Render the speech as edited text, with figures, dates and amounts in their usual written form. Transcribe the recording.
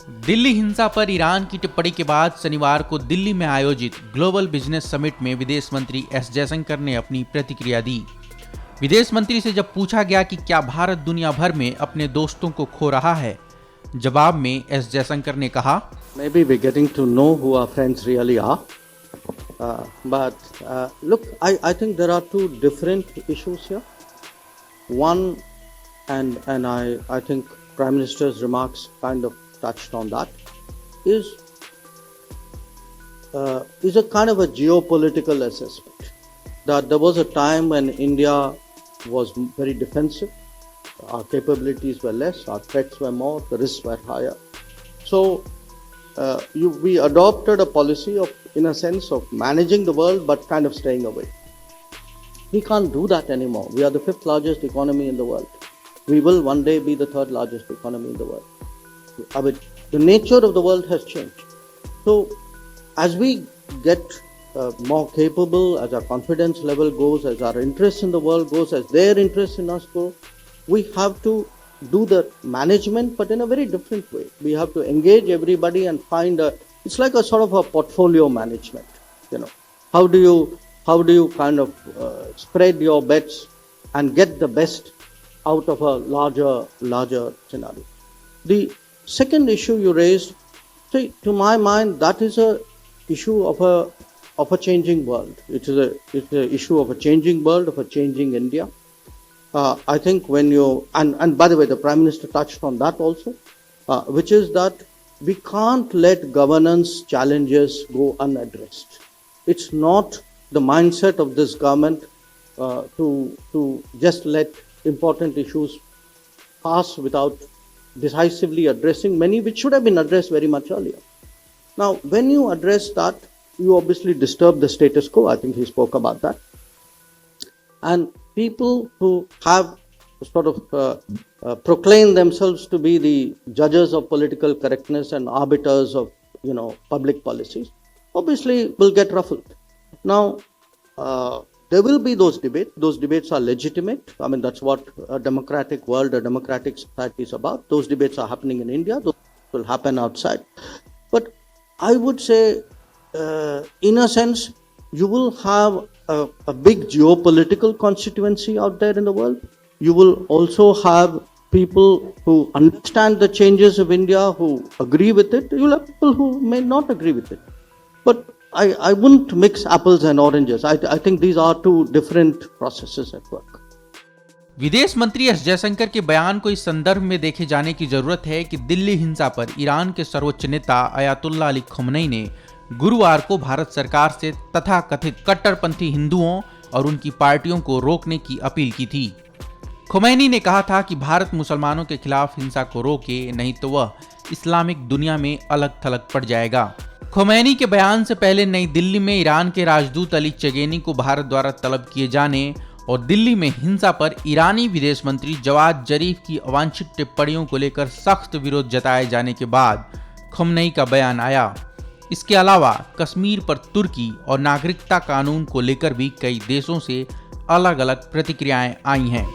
दिल्ली हिंसा पर ईरान की टिप्पणी के बाद शनिवार को दिल्ली में आयोजित ग्लोबल बिजनेस समिट में विदेश मंत्री एस जयशंकर ने अपनी प्रतिक्रिया दी। विदेश मंत्री से जब पूछा गया कि क्या भारत दुनिया भर में अपने दोस्तों को खो रहा है, जवाब में एस जयशंकर ने कहा, Maybe we're getting to know who our friends really are. Look, I think there are two different issues here. One, and I think Prime Minister's remarks kind of touched on that, is a kind of a geopolitical assessment. That there was a time when India was very defensive, our capabilities were less, our threats were more, the risks were higher. So we adopted a policy of, in a sense, of managing the world but kind of staying away. We can't do that anymore. We are the 5th largest economy in the world. We will one day be the 3rd largest economy in the world. I mean, the nature of the world has changed. So as we get more capable, as our confidence level goes, as our interest in the world goes, as their interest in us go, we have to do the management, but in a very different way. We have to engage everybody and find it's like a sort of a portfolio management. How do you kind of spread your bets and get the best out of a larger scenario? The second issue you raised, see, to my mind, that is a issue of a changing world. It's an issue of a changing world, of a changing India. I think when you, and by the way, the Prime Minister touched on that also, which is that we can't let governance challenges go unaddressed. It's not the mindset of this government to just let important issues pass without decisively addressing many which should have been addressed very much earlier. Now, when you address that, you obviously disturb the status quo. I think he spoke about that. And people who have sort of proclaimed themselves to be the judges of political correctness and arbiters of public policies, obviously will get ruffled. Now, there will be those debates. Those debates are legitimate. I mean, that's what a democratic world, a democratic society is about. Those debates are happening in India. Those will happen outside. But I would say, in a sense, you will have a big geopolitical constituency out there in the world. You will also have people who understand the changes of India, who agree with it. You will have people who may not agree with it. But I wouldn't mix apples and oranges. I think these are two different processes at work. विदेश मंत्री S Jaishankar के बयान को इस संदर्भ में देखे जाने की जरूरत है कि दिल्ली हिंसा पर ईरान के सर्वोच्च नेता अयातुल्ला अली खमनई ने गुरुवार को भारत सरकार से तथाकथित कट्टरपंथी हिंदुओं और उनकी पार्टियों को रोकने की अपील की थी। खमैनी ने कहा था कि भारत मुसलमानों के खिलाफ हिंसा को रोके, नहीं तो वह इस्लामिक दुनिया में अलग-थलग पड़ जाएगा। खमैनी के बयान से पहले नई दिल्ली में ईरान के राजदूत अली चगेनी को भारत द्वारा तलब किए जाने और दिल्ली में हिंसा पर ईरानी विदेश मंत्री जवाद जरीफ की अवांछित टिप्पणियों को लेकर सख्त विरोध जताए जाने के बाद खमनई का बयान आया। इसके अलावा कश्मीर पर तुर्की और नागरिकता कानून को लेकर भी कई देशों से अलग अलग प्रतिक्रियाएं आई हैं।